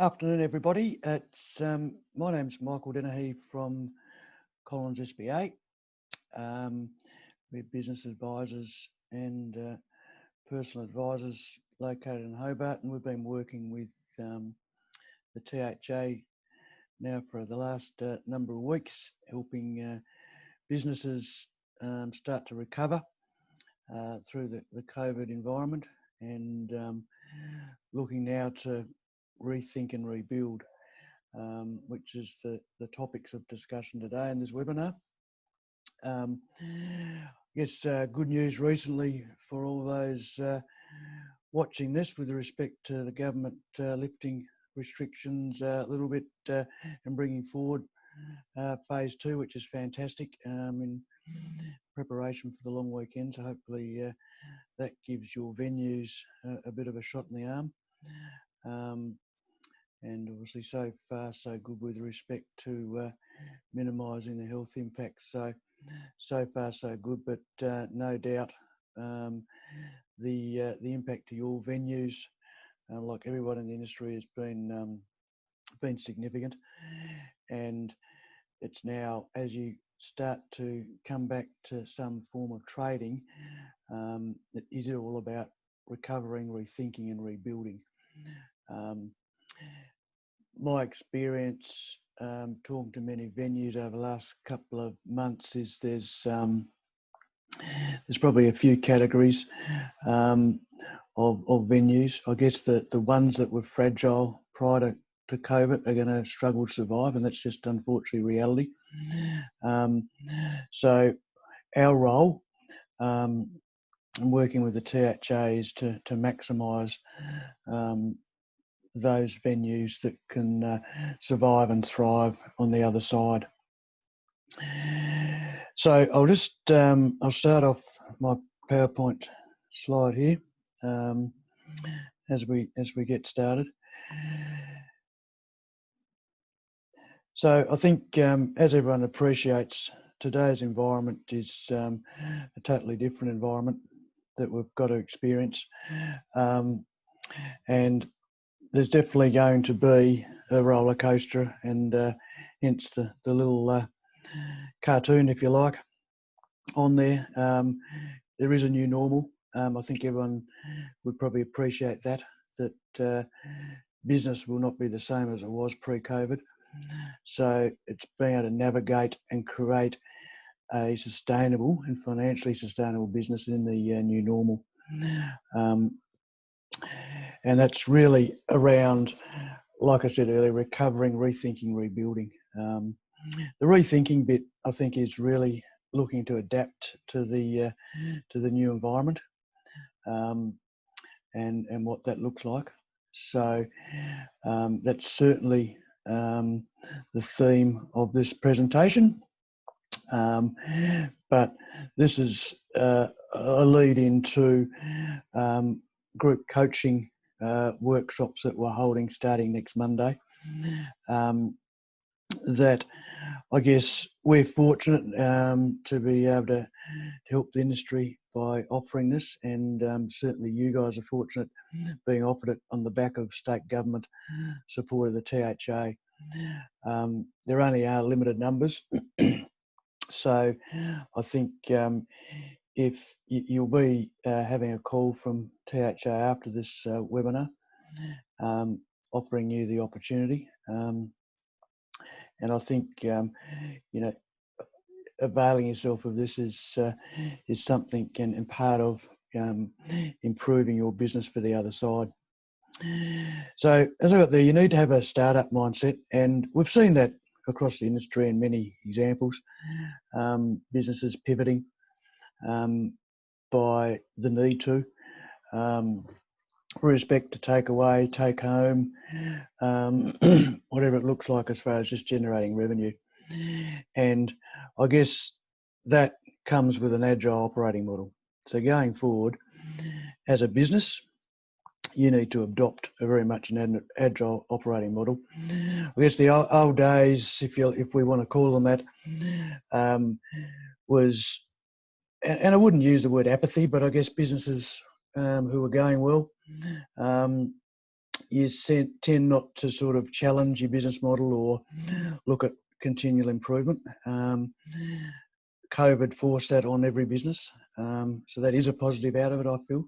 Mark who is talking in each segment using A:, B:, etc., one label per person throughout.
A: Afternoon, everybody. My name's Michael Dennehy from Collins SBA. We're business advisors and personal advisors located in Hobart, and we've been working with the THA now for the last number of weeks, helping businesses start to recover through the COVID environment, and looking now to rethink and rebuild, which is the topics of discussion today in this webinar. I guess good news recently for all those watching this with respect to the government lifting restrictions a little bit and bringing forward phase 2, which is fantastic, in preparation for the long weekend. So hopefully that gives your venues a bit of a shot in the arm. And obviously so far so good with respect to minimising the health impacts. So far so good, but no doubt the impact to your venues, like everyone in the industry, has been significant. And it's now, as you start to come back to some form of trading, it is all about recovering, rethinking and rebuilding. My experience talking to many venues over the last couple of months is there's probably a few categories of venues. I guess the ones that were fragile prior to COVID are going to struggle to survive, and that's just unfortunately reality. So our role in working with the THA is to maximise those venues that can survive and thrive on the other side. So I'll just I'll start off my PowerPoint slide here as we get started. So I think as everyone appreciates, today's environment is a totally different environment that we've got to experience, and there's definitely going to be a roller coaster, and hence the little cartoon, if you like, on there. There is a new normal. I think everyone would probably appreciate that business will not be the same as it was pre-COVID. So it's being able to navigate and create a sustainable and financially sustainable business in the new normal. And that's really around, like I said earlier, recovering, rethinking, rebuilding. The rethinking bit, I think, is really looking to adapt to the new environment and what that looks like. So that's certainly the theme of this presentation. But this is a lead into group coaching workshops that we're holding starting next Monday. That I guess we're fortunate to be able to help the industry by offering this, and certainly you guys are fortunate being offered it on the back of state government support of the THA. There only are limited numbers, so I think if you'll be having a call from THA after this webinar, offering you the opportunity, and I think availing yourself of this is something and part of improving your business for the other side. So as I got there, you need to have a startup mindset, and we've seen that across the industry in many examples. Businesses pivoting by the need to, with respect to take away, take home, whatever it looks like as far as just generating revenue. And I guess that comes with an agile operating model. So going forward, as a business, you need to adopt a very much an agile operating model. I guess the old days, if we want to call them that, was, and I wouldn't use the word apathy, but I guess businesses who were going well you tend not to sort of challenge your business model or look at continual improvement. COVID forced that on every business, so that is a positive out of it, I feel,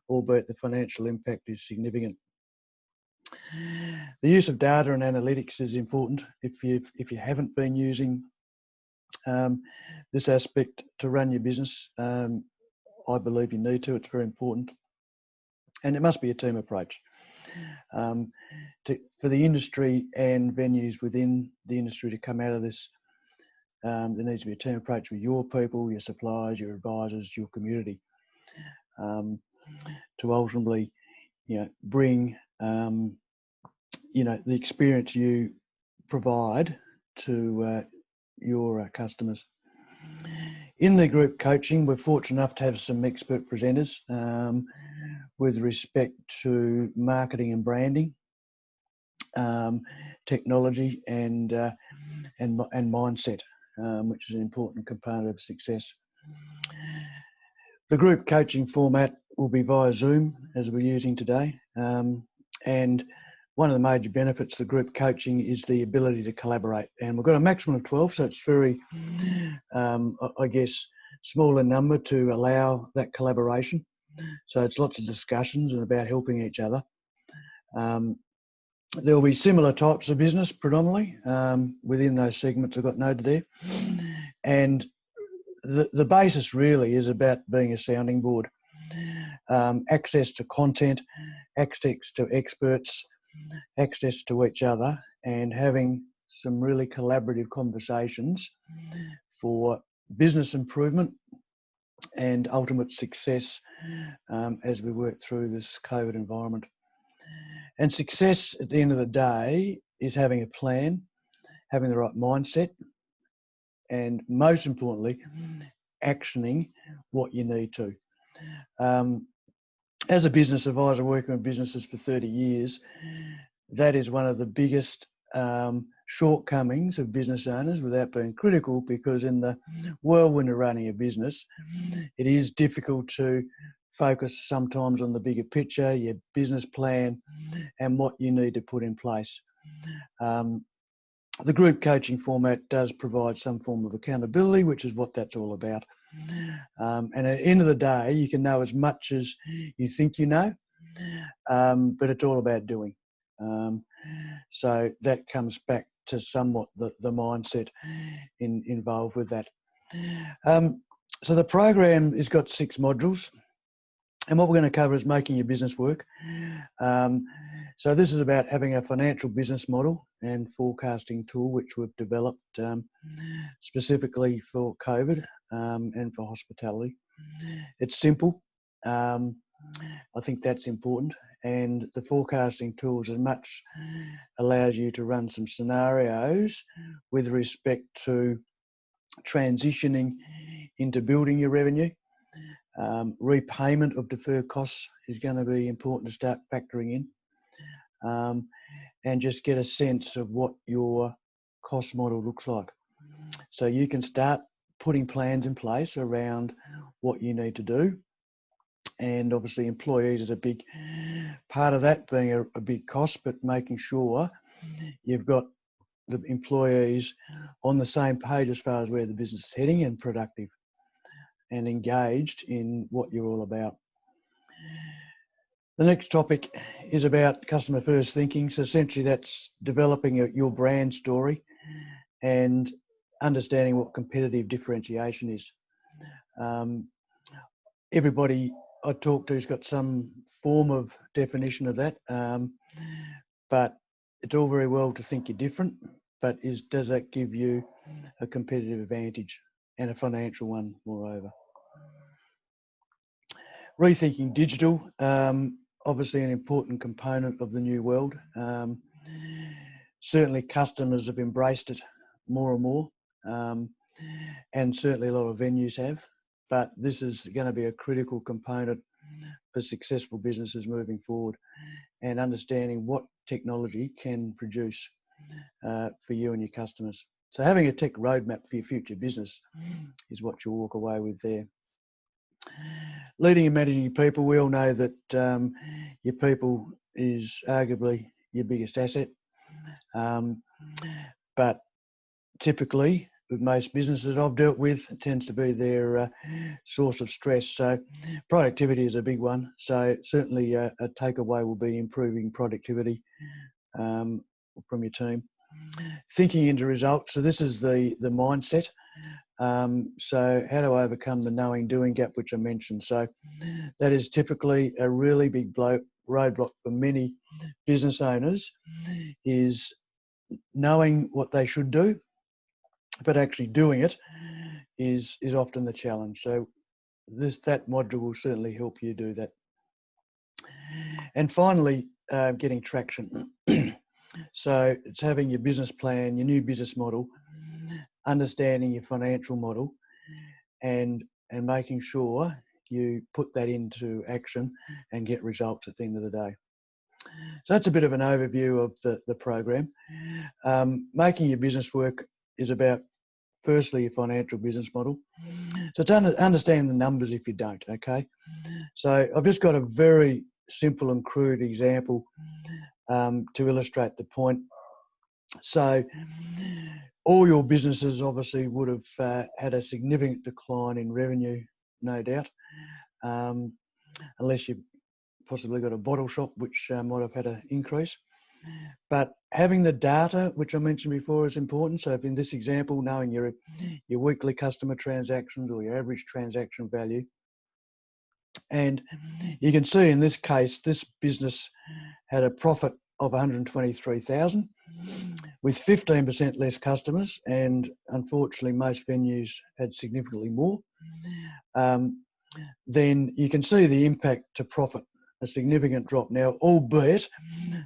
A: albeit the financial impact is significant. The use of data and analytics is important. If you haven't been using this aspect to run your business, I believe you need to. It's very important, and it must be a team approach. For the industry and venues within the industry to come out of this, there needs to be a team approach with your people, your suppliers, your advisors, your community, to ultimately, bring, the experience you provide to your customers. In the group coaching, we're fortunate enough to have some expert presenters with respect to marketing and branding, technology, and mindset, which is an important component of success. The group coaching format will be via Zoom, as we're using today, and one of the major benefits of the group coaching is the ability to collaborate. And we've got a maximum of 12, so it's very, small in number to allow that collaboration. So it's lots of discussions and about helping each other. There will be similar types of business predominantly within those segments I've got noted there. And the basis really is about being a sounding board. Access to content, access to experts, access to each other, and having some really collaborative conversations for business improvement and ultimate success as we work through this COVID environment. And success at the end of the day is having a plan, having the right mindset, and most importantly, actioning what you need to. As a business advisor working with businesses for 30 years, that is one of the biggest shortcomings of business owners, without being critical, because in the whirlwind of running a business, it is difficult to focus sometimes on the bigger picture, your business plan, and what you need to put in place. The group coaching format does provide some form of accountability, which is what that's all about. And at the end of the day, you can know as much as you think you know, but it's all about doing. So that comes back to somewhat the mindset involved with that. So the program has got 6 modules, and what we're going to cover is making your business work. So this is about having a financial business model and forecasting tool, which we've developed specifically for COVID and for hospitality. It's simple. I think that's important. And the forecasting tools as much allows you to run some scenarios with respect to transitioning into building your revenue. Repayment of deferred costs is going to be important to start factoring in, and just get a sense of what your cost model looks like. So you can start putting plans in place around what you need to do. And obviously employees is a big part of that, being a big cost, but making sure you've got the employees on the same page as far as where the business is heading, and productive and engaged in what you're all about. The next topic is about customer first thinking. So essentially that's developing your brand story and understanding what competitive differentiation is. Everybody I talk to has got some form of definition of that, but it's all very well to think you're different, but does that give you a competitive advantage, and a financial one moreover? Rethinking digital, obviously an important component of the new world. Certainly customers have embraced it more and more, and certainly a lot of venues have, but this is going to be a critical component for successful businesses moving forward, and understanding what technology can produce for you and your customers. So having a tech roadmap for your future business is what you'll walk away with there. Leading and managing your people, we all know that your people is arguably your biggest asset. But typically, with most businesses I've dealt with, it tends to be their source of stress. So productivity is a big one. So certainly a takeaway will be improving productivity from your team. Thinking into results. So this is the mindset. So how to overcome the knowing doing gap, which I mentioned. So that is typically a really big roadblock for many business owners, is knowing what they should do, but actually doing it is often the challenge. So that module will certainly help you do that. And finally, getting traction. So it's having your business plan, your new business model, understanding your financial model, and making sure you put that into action and get results at the end of the day. So that's a bit of an overview of the program. Making your business work is about, firstly, your financial business model. So to understand the numbers if you don't, okay? So I've just got a very simple and crude example to illustrate the point. So all your businesses obviously would have had a significant decline in revenue, no doubt, unless you've possibly got a bottle shop, which might have had an increase. But having the data, which I mentioned before, is important. So if in this example, knowing your weekly customer transactions or your average transaction value, and you can see in this case, this business had a profit of 123,000 with 15% less customers, and unfortunately most venues had significantly more. Then you can see the impact to profit, a significant drop. Now, albeit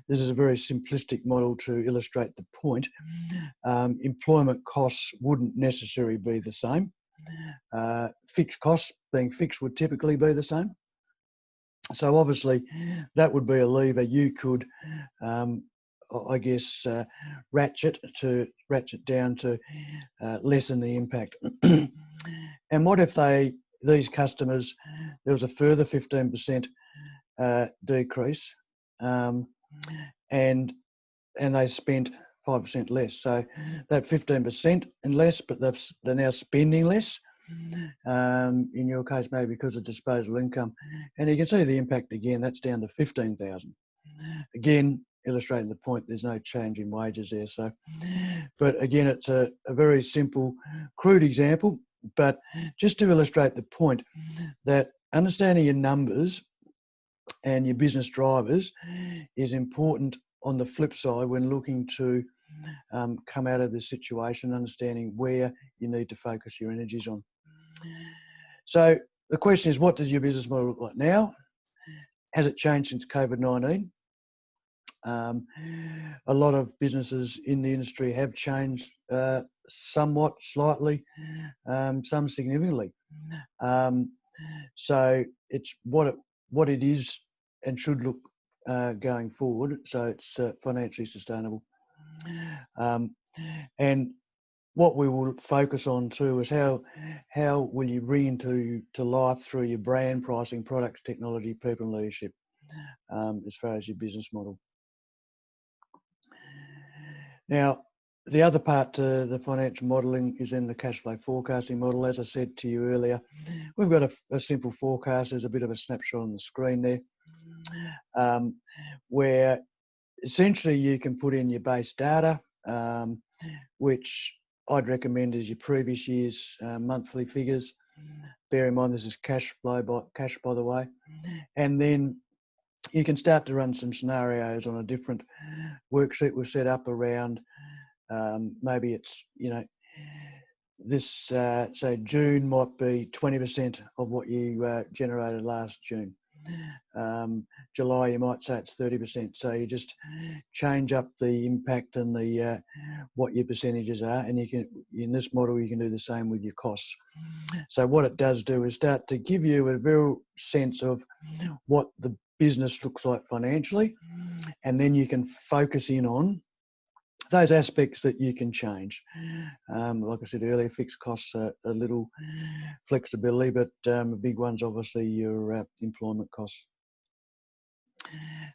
A: this is a very simplistic model to illustrate the point, employment costs wouldn't necessarily be the same. Fixed costs being fixed would typically be the same. So obviously that would be a lever you could, I guess, ratchet down to lessen the impact. And what if these customers, there was a further 15% decrease, and they spent 5% less. So that 15% and less, but they're now spending less. In your case, maybe because of disposable income. And you can see the impact again, that's down to 15,000. Again, illustrating the point, there's no change in wages there. So, but again, it's a very simple, crude example, but just to illustrate the point that understanding your numbers and your business drivers is important on the flip side when looking to come out of this situation, understanding where you need to focus your energies on. So the question is, what does your business model look like now? Has it changed since COVID-19? A lot of businesses in the industry have changed somewhat, slightly, some significantly. So it's what it is and should look going forward. So it's financially sustainable. And what we will focus on too is how will you bring into life through your brand, pricing, products, technology, people and leadership, as far as your business model. Now, the other part to the financial modelling is in the cash flow forecasting model. As I said to you earlier, we've got a simple forecast. There's a bit of a snapshot on the screen there, where essentially you can put in your base data, which I'd recommend is your previous year's monthly figures. Bear in mind this is cash by the way. And then you can start to run some scenarios on a different worksheet we've set up around, maybe it's, this, say June might be 20% of what you generated last June. July, you might say it's 30%. So you just change up the impact and the what your percentages are, and you can, in this model, you can do the same with your costs. So what it does do is start to give you a real sense of what the business looks like financially, and then you can focus in on those aspects that you can change. Like I said earlier, fixed costs are a little flexibility, but the big one's obviously your employment costs.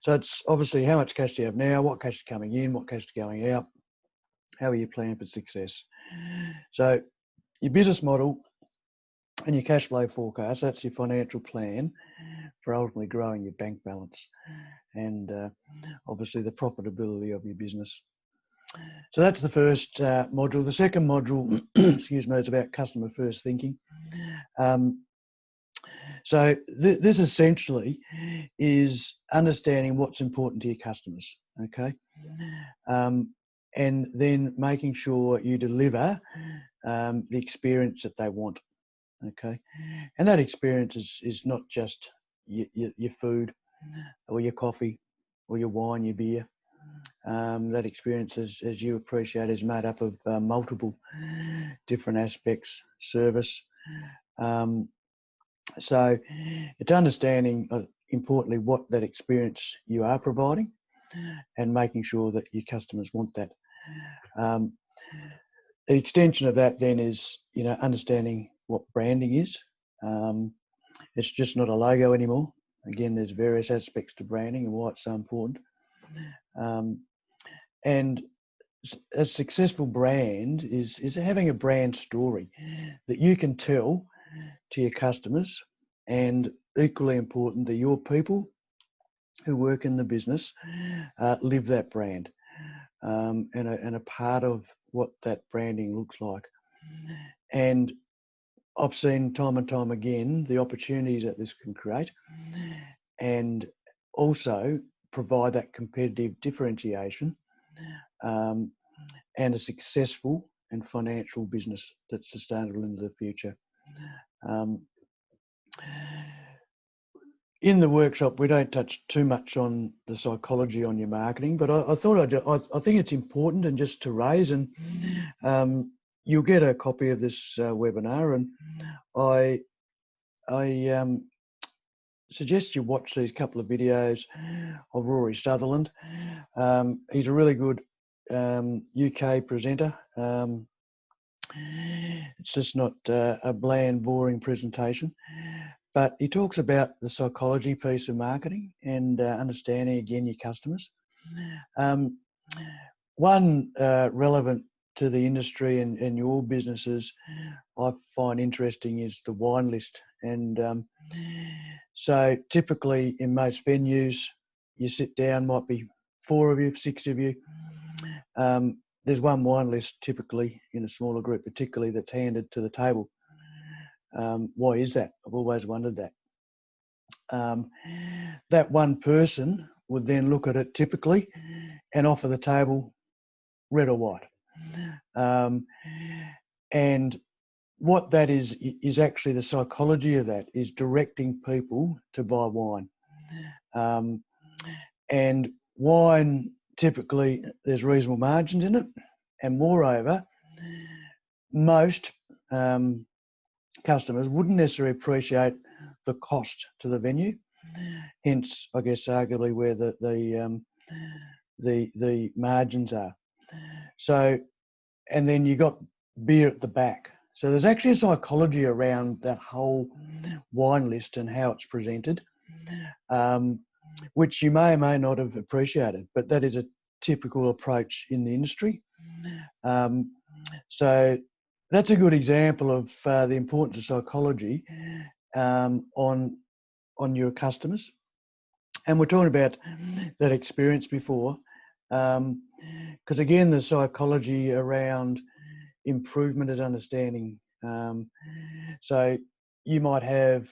A: So it's obviously how much cash do you have now, what cash is coming in, what cash is going out, how are you planning for success. So your business model and your cash flow forecast, that's your financial plan for ultimately growing your bank balance and obviously the profitability of your business. So that's the first module. The second module, excuse me, is about customer first thinking. So this essentially is understanding what's important to your customers, okay? And then making sure you deliver the experience that they want, okay? And that experience is not just your food or your coffee or your wine, your beer. That experience, as you appreciate, is made up of multiple different aspects, service. So it's understanding, importantly, what that experience you are providing and making sure that your customers want that. The extension of that then is, understanding what branding is. It's just not a logo anymore. Again, there's various aspects to branding and why it's so important. And a successful brand is having a brand story that you can tell to your customers, and equally important that your people who work in the business live that brand and a part of what that branding looks like. And I've seen time and time again the opportunities that this can create and also provide that competitive differentiation and a successful and financial business that's sustainable into the future. In the workshop, we don't touch too much on the psychology on your marketing, but I thought I think it's important and just to raise, and you'll get a copy of this webinar, and I suggest you watch these couple of videos of Rory Sutherland. He's a really good UK presenter. It's just not a bland, boring presentation. But he talks about the psychology piece of marketing and understanding, again, your customers. One relevant to the industry and your businesses I find interesting is the wine list. And so typically in most venues, you sit down, might be 4 of you, 6 of you. There's one wine list typically in a smaller group, particularly that's handed to the table. Why is that? I've always wondered that. That one person would then look at it typically and offer the table red or white. And what that is actually the psychology of that is directing people to buy wine. And wine, typically there's reasonable margins in it. And moreover, most customers wouldn't necessarily appreciate the cost to the venue. Hence, I guess, arguably where the margins are. So, and then you got beer at the back. So there's actually a psychology around that whole wine list and how it's presented, which you may or may not have appreciated, but that is a typical approach in the industry. So that's a good example of the importance of psychology on your customers. And we're talking about that experience before, because again, the psychology around improvement is understanding. So you might have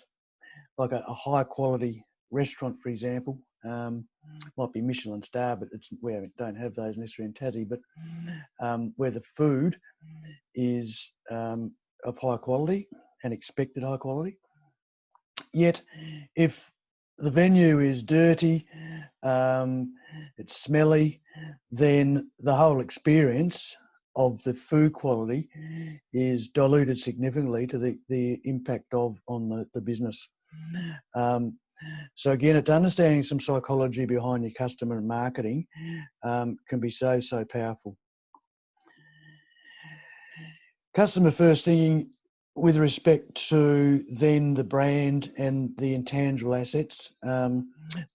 A: like a high quality restaurant, for example, might be Michelin star, but we don't have those necessarily in Tassie, but where the food is of high quality and expected high quality. Yet if the venue is dirty, it's smelly, then the whole experience of the food quality is diluted significantly to the impact on the business. So again, it's understanding some psychology behind your customer and marketing can be so powerful. Customer first thinking with respect to then the brand and the intangible assets,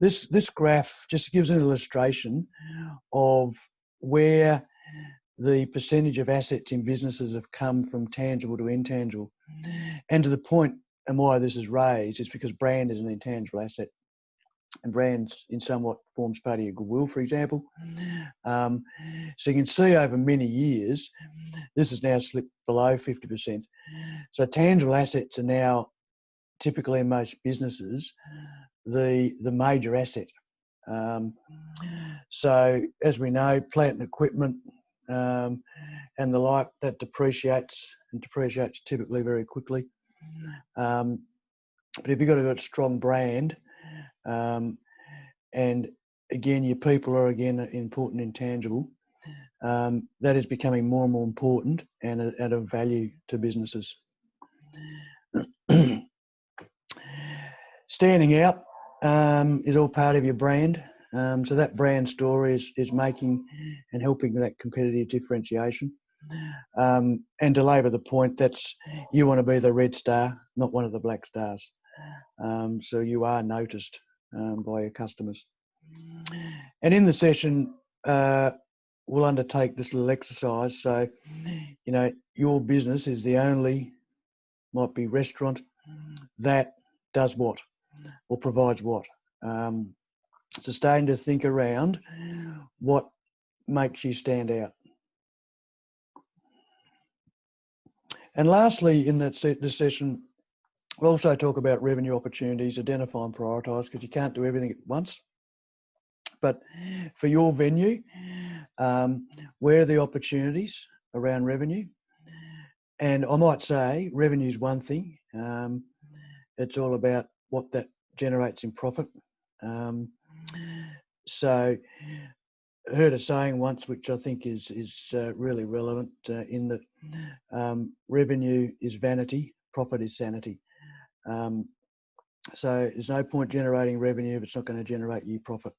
A: this graph just gives an illustration of where the percentage of assets in businesses have come from tangible to intangible. And to the point, and why this is raised, is because brand is an intangible asset, and brands in somewhat forms part of your goodwill, for example. So you can see over many years, this has now slipped below 50%. So tangible assets are now typically in most businesses the major asset. So as we know, plant and equipment and the like, that depreciates typically very quickly. But if you've got a strong brand, and again, your people are again an important intangible, that is becoming more and more important and of value to businesses. Standing out is all part of your brand. So that brand story is making and helping that competitive differentiation. And to labour the point, that's you want to be the red star, not one of the black stars. So you are noticed by your customers. And in the session, we'll undertake this little exercise. So, you know, your business is the only, might be restaurant, that does what or provides what. So starting to think around what makes you stand out. And lastly, in this session, we'll also talk about revenue opportunities, identify and prioritise, because you can't do everything at once. But for your venue, where are the opportunities around revenue? And I might say revenue is one thing. It's all about what that generates in profit. So I heard a saying once, which I think is really relevant, in that revenue is vanity, profit is sanity. So there's no point generating revenue if it's not going to generate you profit.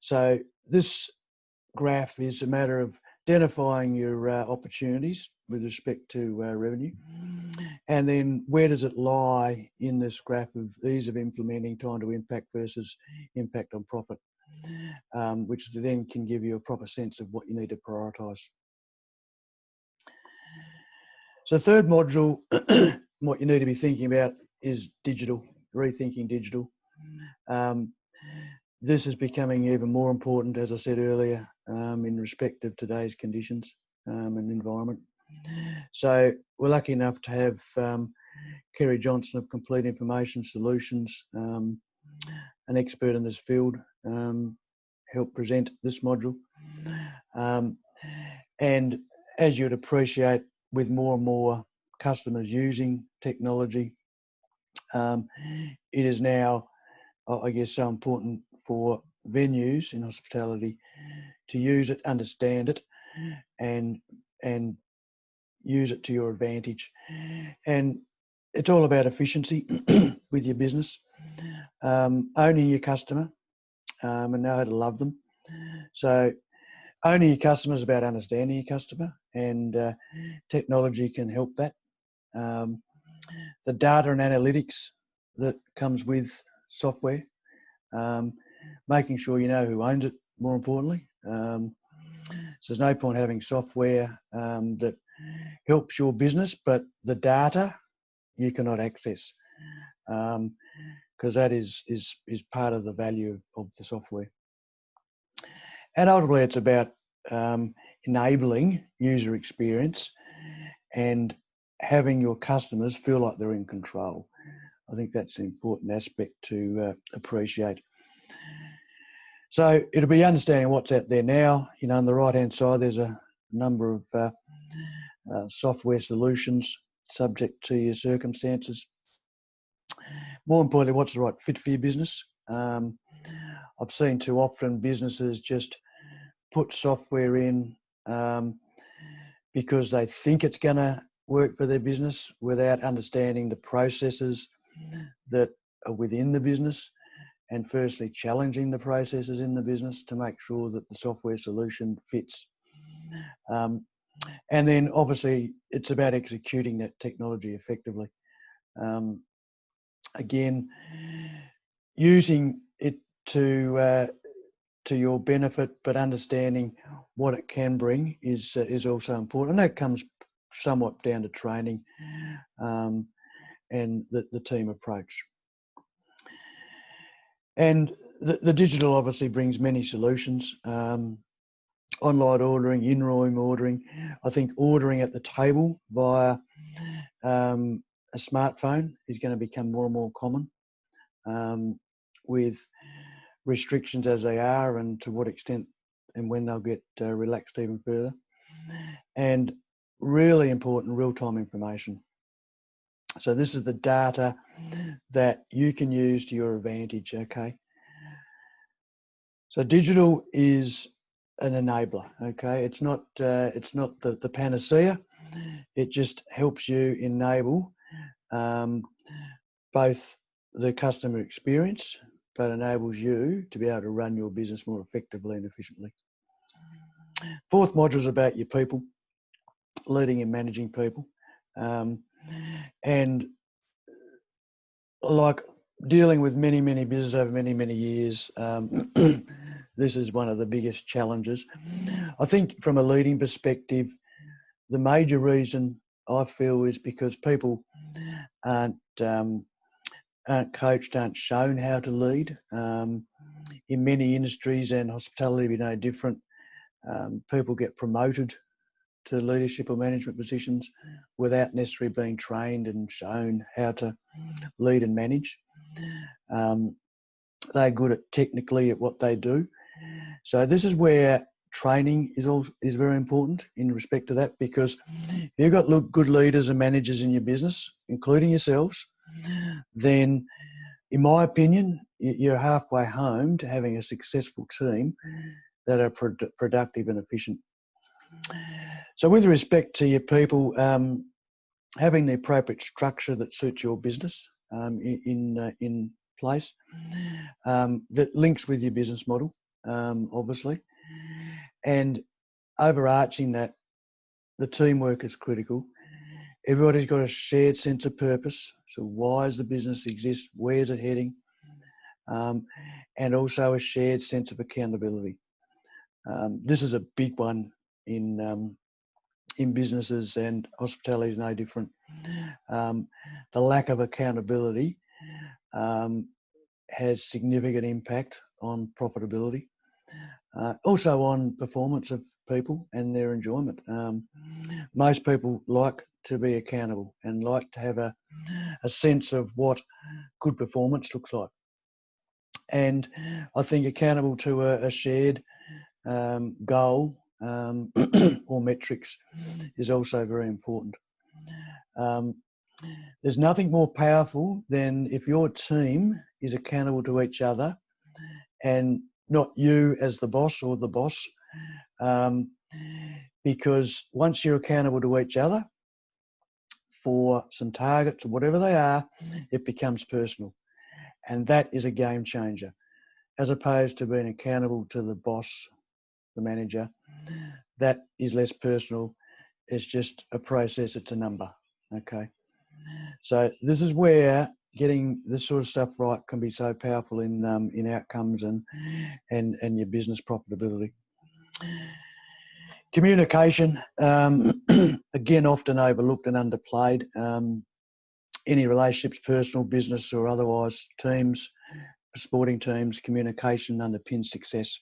A: So this graph is a matter of identifying your opportunities with respect to revenue, and then where does it lie in this graph of ease of implementing, time to impact versus impact on profit, which then can give you a proper sense of what you need to prioritise. So third module, what you need to be thinking about is digital, rethinking digital. This is becoming even more important, as I said earlier, in respect of today's conditions and environment. So we're lucky enough to have Kerry Johnson of Complete Information Solutions, an expert in this field, help present this module. And as you'd appreciate, with more and more customers using technology, it is now, I guess, so important for venues in hospitality to use it, understand it, and use it to your advantage. And it's all about efficiency with your business, owning your customer, and know how to love them. So owning your customer is about understanding your customer, and technology can help that. The data and analytics that comes with software, making sure you know who owns it, more importantly. So there's no point having software that helps your business, but the data you cannot access, because that is part of the value of the software. And ultimately, it's about enabling user experience and having your customers feel like they're in control. I think that's an important aspect to appreciate. So it'll be understanding what's out there now. You know, on the right-hand side, there's a number of software solutions subject to your circumstances. More importantly, what's the right fit for your business? I've seen too often businesses just put software in because they think it's going to work for their business without understanding the processes that are within the business, and firstly challenging the processes in the business to make sure that the software solution fits. And then obviously it's about executing that technology effectively. Again, using it to your benefit, but understanding what it can bring is also important. And that comes somewhat down to training and the team approach. And the digital obviously brings many solutions. Online ordering, in-room ordering. I think ordering at the table via a smartphone is going to become more and more common, with restrictions as they are, and to what extent and when they'll get relaxed even further. And really important, real-time information. So this is the data that you can use to your advantage, okay? So digital is an enabler, okay? It's not the panacea. It just helps you enable both the customer experience, but enables you to be able to run your business more effectively and efficiently. Fourth module is about your people, leading and managing people. And like dealing with many businesses over many years, this is one of the biggest challenges. I think from a leading perspective, the major reason I feel is because people aren't coached, aren't shown how to lead. In many industries, and hospitality be no different, people get promoted to leadership or management positions without necessarily being trained and shown how to lead and manage. They're good technically at what they do. So this is where training is very important in respect to that, because if you've got good leaders and managers in your business, including yourselves, then in my opinion, you're halfway home to having a successful team that are productive and efficient. So with respect to your people, having the appropriate structure that suits your business in place, that links with your business model, obviously, and overarching that, the teamwork is critical. Everybody's got a shared sense of purpose. So why does the business exist? Where's it heading? And also a shared sense of accountability. This is a big one in businesses, and hospitality is no different. The lack of accountability has significant impact on profitability, also on performance of people and their enjoyment. Most people like to be accountable and like to have a sense of what good performance looks like. And I think accountable to a shared goal or metrics is also very important. There's nothing more powerful than if your team is accountable to each other and not you as the boss or the boss, because once you're accountable to each other for some targets or whatever they are, it becomes personal. And that is a game changer, as opposed to being accountable to the boss, the manager. That is less personal. It's just a process, it's a number, okay? So this is where getting this sort of stuff right can be so powerful in outcomes and your business profitability. Communication, again, often overlooked and underplayed. Any relationships, personal, business or otherwise, teams, sporting teams, communication underpins success.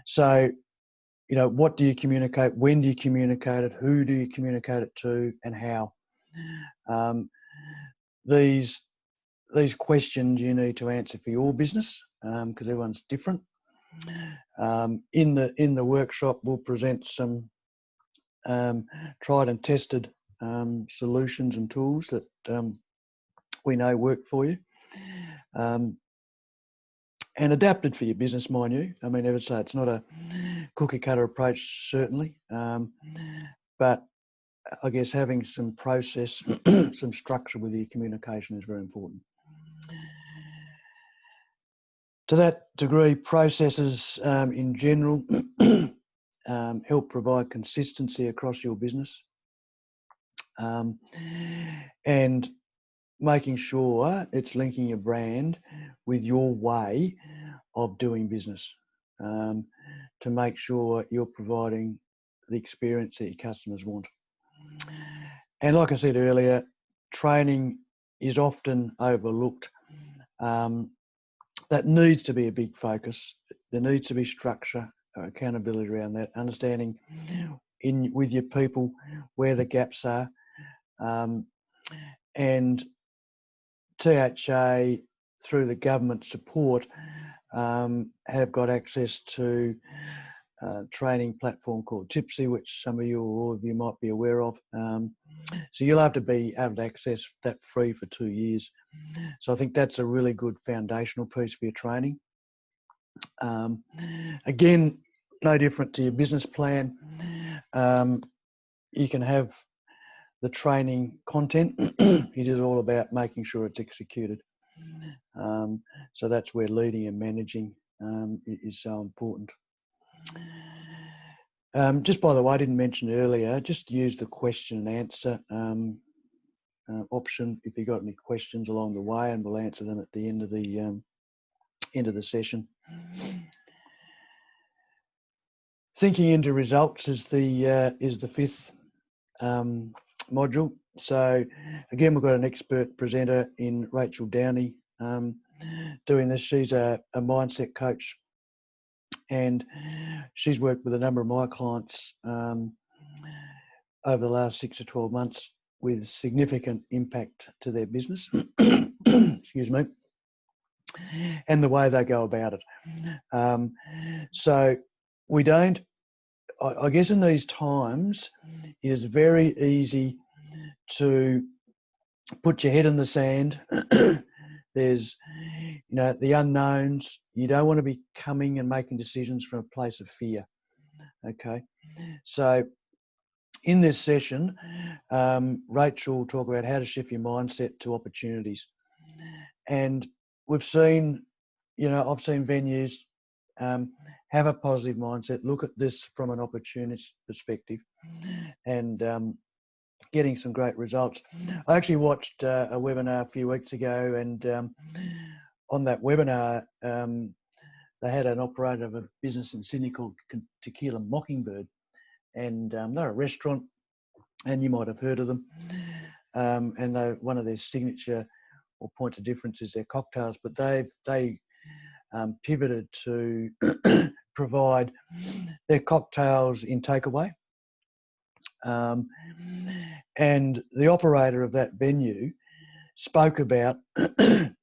A: So, you know, what do you communicate? When do you communicate it? Who do you communicate it to, and how? These questions you need to answer for your business, because everyone's different. In the workshop, we'll present some tried and tested solutions and tools that we know work for you, and adapted for your business, mind you. I mean, I would say it's not a cookie cutter approach, certainly, but I guess having some process, some structure with your communication is very important. To that degree, processes in general help provide consistency across your business, and making sure it's linking your brand with your way of doing business, to make sure you're providing the experience that your customers want. And like I said earlier, training is often overlooked. That needs to be a big focus. There needs to be structure, accountability around that, understanding with your people where the gaps are. And THA, through the government support, have got access to a training platform called Tipsy, which some of you or all of you might be aware of. So you'll have to be able to access that free for 2 years. So I think that's a really good foundational piece for your training. Again, no different to your business plan. You can have the training content. It is all about making sure it's executed. So that's where leading and managing is so important. Just by the way, I didn't mention earlier, just use the question and answer option if you've got any questions along the way, and we'll answer them at the end of the session. Thinking into results is the fifth module. So again, we've got an expert presenter in Rachel Downey doing this. She's a mindset coach, and she's worked with a number of my clients over the last 6 to 12 months with significant impact to their business, excuse me, and the way they go about it. So we don't, I guess in these times, it is very easy to put your head in the sand. There's, the unknowns. You don't want to be coming and making decisions from a place of fear. Okay. So in this session, Rachel will talk about how to shift your mindset to opportunities. And we've seen, I've seen venues have a positive mindset, look at this from an opportunist perspective, and getting some great results. I actually watched a webinar a few weeks ago, and on that webinar, they had an operator of a business in Sydney called Tequila Mockingbird, and they're a restaurant, and you might have heard of them. And one of their signature or points of difference is their cocktails, but they pivoted to provide their cocktails in takeaway. And the operator of that venue spoke about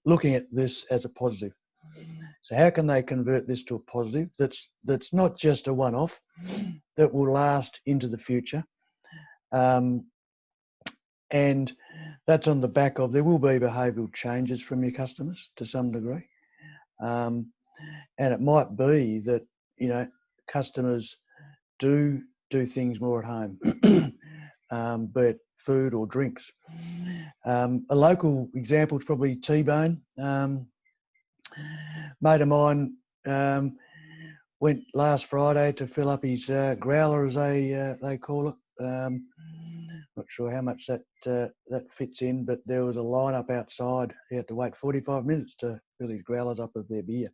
A: looking at this as a positive. So how can they convert this to a positive that's not just a one-off, that will last into the future? And that's on the back of, there will be behavioural changes from your customers to some degree. And it might be that, customers do things more at home, be it food or drinks. A local example is probably T-Bone. Mate of mine went last Friday to fill up his growler, as they call it. Not sure how much that fits in, but there was a line up outside. He had to wait 45 minutes to fill his growlers up with their beer.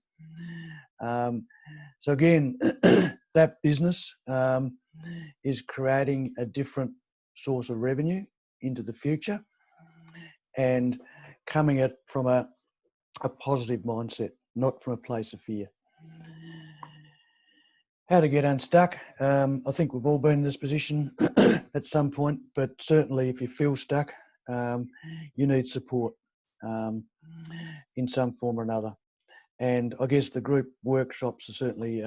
A: So again, that business is creating a different source of revenue into the future, and coming at from a positive mindset, not from a place of fear. How to get unstuck. I think we've all been in this position at some point, but certainly if you feel stuck, you need support in some form or another. And I guess the group workshops are certainly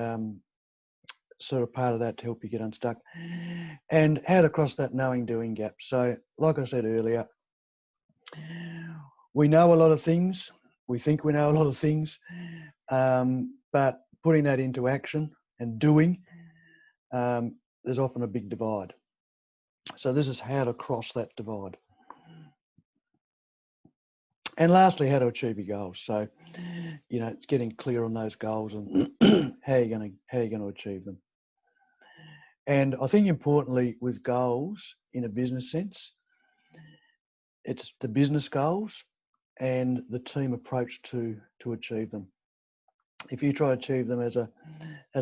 A: sort of part of that to help you get unstuck. And how to cross that knowing doing gap. So like I said earlier, we know a lot of things. We think we know a lot of things, but putting that into action and doing, there's often a big divide. So this is how to cross that divide. And lastly, how to achieve your goals. So, it's getting clear on those goals and how you're going to achieve them. And I think importantly with goals in a business sense, it's the business goals and the team approach to achieve them. If you try to achieve them as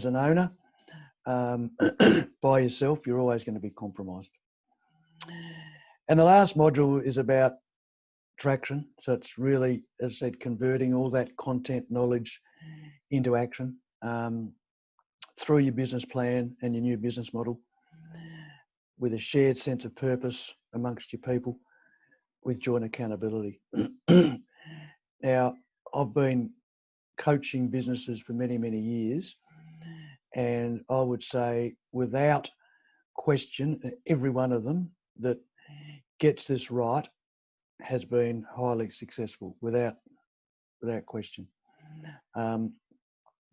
A: an owner by yourself, you're always going to be compromised. And the last module is about traction. So it's really, as I said, converting all that content knowledge into action through your business plan and your new business model, with a shared sense of purpose amongst your people, with joint accountability. Now, I've been coaching businesses for many, many years, and I would say without question, every one of them that gets this right has been highly successful, without question.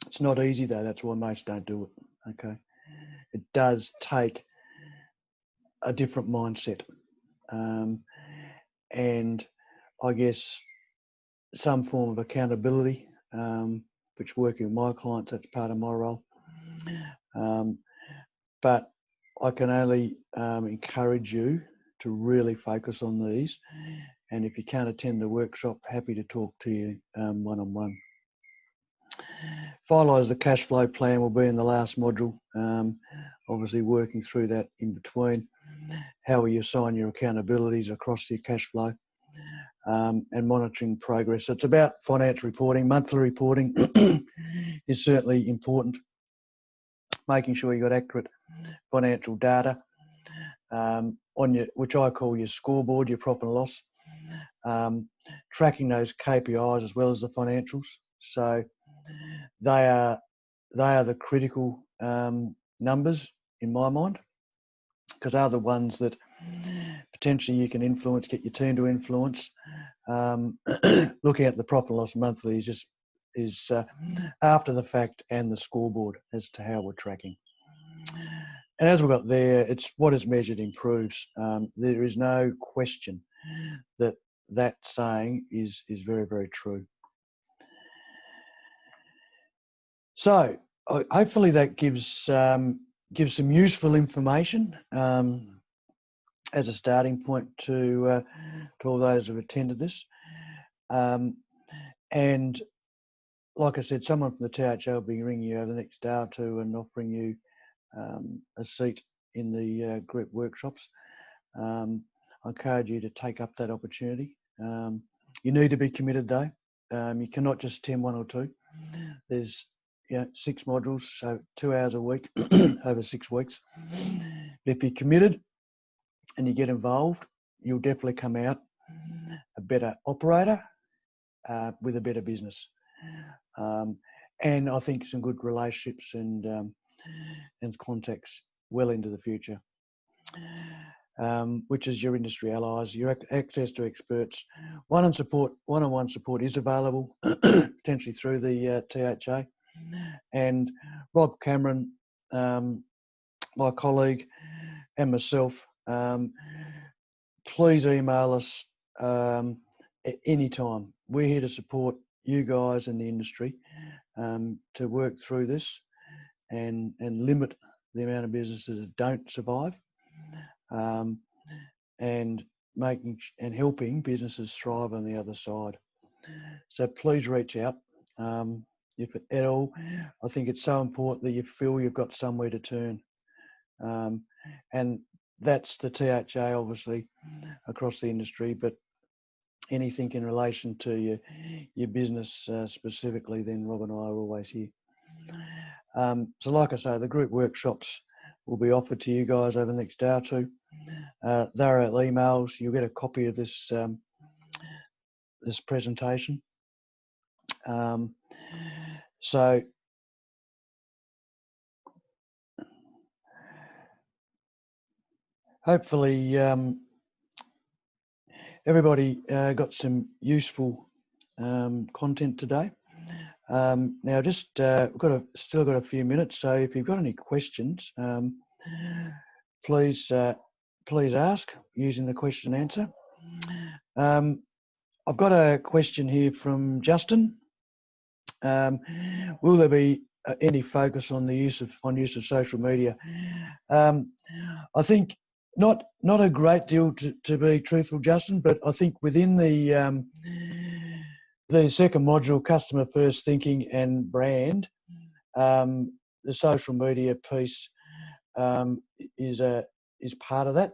A: It's not easy though, that's why most don't do it, okay? It does take a different mindset. And I guess some form of accountability, which working with my clients, that's part of my role. But I can only encourage you to really focus on these. And if you can't attend the workshop, happy to talk to you one-on-one. Finalise the cash flow plan will be in the last module. Obviously working through that in between. How will you assign your accountabilities across your cash flow, and monitoring progress. So it's about financial reporting. Monthly reporting is certainly important. Making sure you got accurate financial data on your, which I call your scoreboard, your profit and loss. Tracking those KPIs as well as the financials. So they are the critical numbers in my mind, because they're the ones that potentially you can influence, get your team to influence. Looking at the profit and loss monthly is after the fact, and the scoreboard as to how we're tracking. And as we got there, it's what is measured improves. There is no question that saying is very, very true. So hopefully that gives some useful information as a starting point to all those who have attended this. And like I said, someone from the THA will be ringing you over the next day or two and offering you a seat in the group workshops. I encourage you to take up that opportunity. You need to be committed though. You cannot just attend one or two. There's 6 modules, so 2 hours a week over 6 weeks. But if you're committed and you get involved, you'll definitely come out a better operator with a better business. And I think some good relationships and contacts well into the future, which is your industry allies, your access to experts. One-on-one support is available, potentially through the THA. And Rob Cameron, my colleague, and myself, please email us at any time. We're here to support you guys in the industry to work through this and limit the amount of businesses that don't survive, and helping businesses thrive on the other side. So please reach out. If at all, I think it's so important that you feel you've got somewhere to turn. And that's the THA, obviously, across the industry, but anything in relation to your business specifically, then Rob and I are always here. So like I say, the group workshops will be offered to you guys over the next day or two. They're at emails. You'll get a copy of this this presentation. So hopefully everybody got some useful content today. Now just we've still got a few minutes, so if you've got any questions, please ask using the question and answer. I've got a question here from Justin. Will there be any focus on the use of social media. I think not a great deal, to be truthful, Justin, but I think within the second module, customer first thinking and brand, the social media piece is part of that.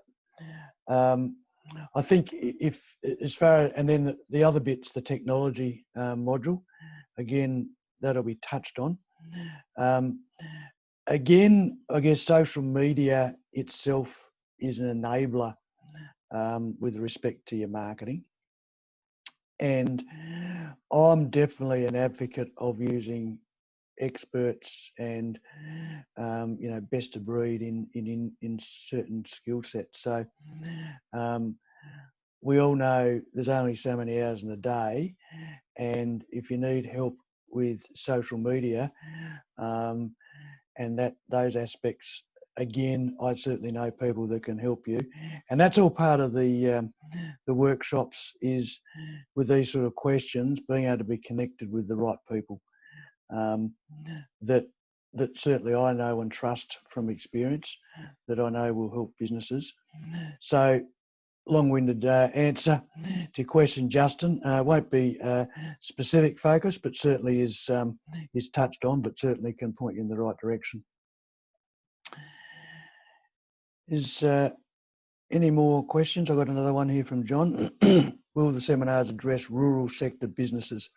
A: I think if as far, and then the other bit's the technology module. Again, that'll be touched on. Again, I guess social media itself is an enabler with respect to your marketing. And I'm definitely an advocate of using experts and best of breed in certain skill sets. So we all know there's only so many hours in a day, and if you need help with social media and those aspects, again, I certainly know people that can help you, and that's all part of the workshops, is with these sort of questions, being able to be connected with the right people that certainly I know and trust from experience, that I know will help businesses. So, long-winded answer to your question, Justin. Won't be specific focus, but certainly is touched on, but certainly can point you in the right direction. Is any more questions? I've got another one here from John. Will the seminars address rural sector businesses?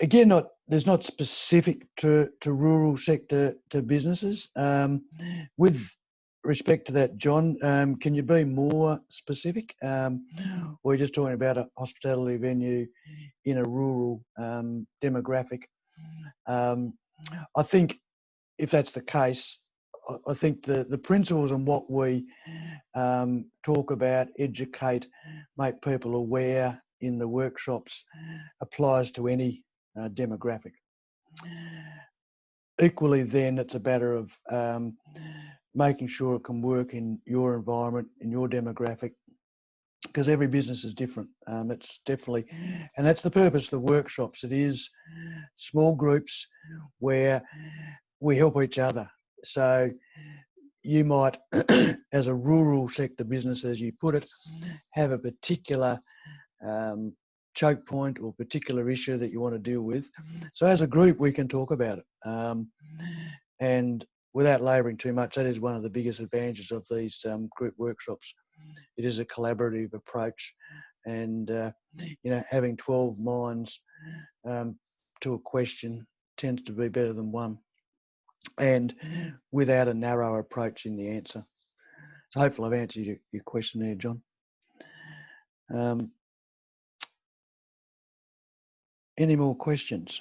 A: Again, there's not specific to rural sector to businesses. With respect to that, John, can you be more specific? Or are you just talking about a hospitality venue in a rural demographic? I think if that's the case, I think the principles and what we talk about, educate, make people aware in the workshops applies to any demographic. Equally, then, it's a matter of making sure it can work in your environment, in your demographic, because every business is different. It's definitely, and that's the purpose of the workshops. It is small groups where we help each other. So you might, as a rural sector business, as you put it, have a particular choke point or particular issue that you want to deal with. So as a group, we can talk about it. And without labouring too much, that is one of the biggest advantages of these group workshops. It is a collaborative approach, and having 12 minds to a question tends to be better than one, and without a narrow approach in the answer. So hopefully I've answered your question there, John. Any more questions?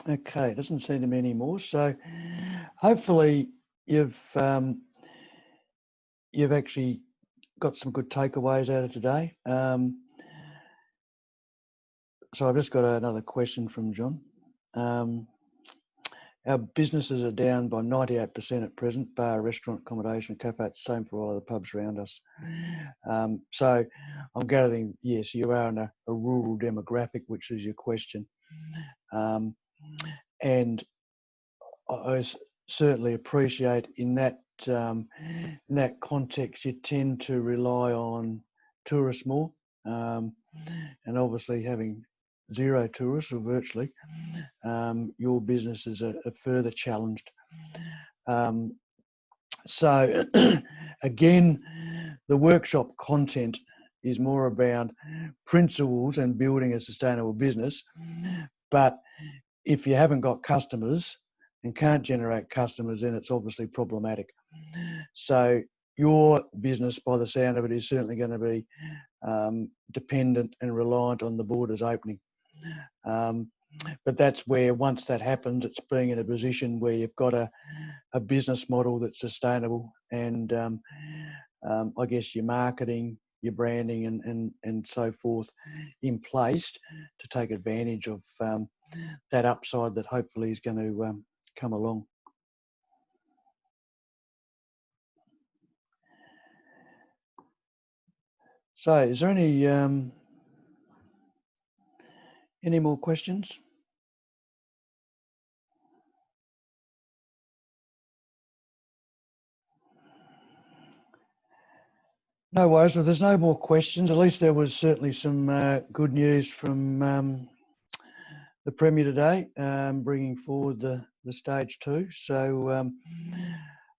A: Okay, doesn't seem to be any more. So hopefully you've actually got some good takeaways out of today. So I've just got another question from John. Our businesses are down by 98% at present, bar restaurant, accommodation, cafe. It's the same for all of the pubs around us. So I'm gathering, yes, you are in a rural demographic, which is your question. And I certainly appreciate in that context, you tend to rely on tourists more, and obviously having zero tourists or virtually, your businesses are further challenged. So again, the workshop content is more about principles and building a sustainable business. But if you haven't got customers and can't generate customers, then it's obviously problematic. So your business, by the sound of it, is certainly going to be dependent and reliant on the borders opening. But that's where, once that happens, it's being in a position where you've got a business model that's sustainable, and I guess your marketing, your branding and so forth in place to take advantage of that upside that hopefully is going to come along. So, is there any more questions? No worries. Well, there's no more questions. At least there was certainly some good news from the Premier today, bringing forward the stage 2. So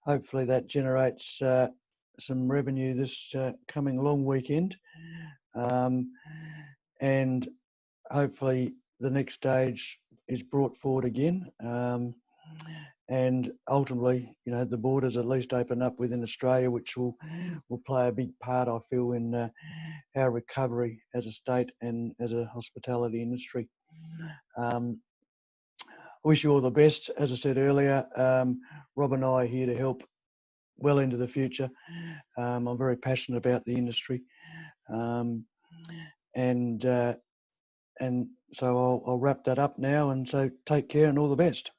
A: hopefully that generates some revenue this coming long weekend, and hopefully the next stage is brought forward again. And ultimately, you know, the borders at least open up within Australia, which will play a big part, I feel, in our recovery as a state and as a hospitality industry. I wish you all the best. As I said earlier, Rob and I are here to help well into the future. I'm very passionate about the industry, and so I'll wrap that up now. And so take care and all the best.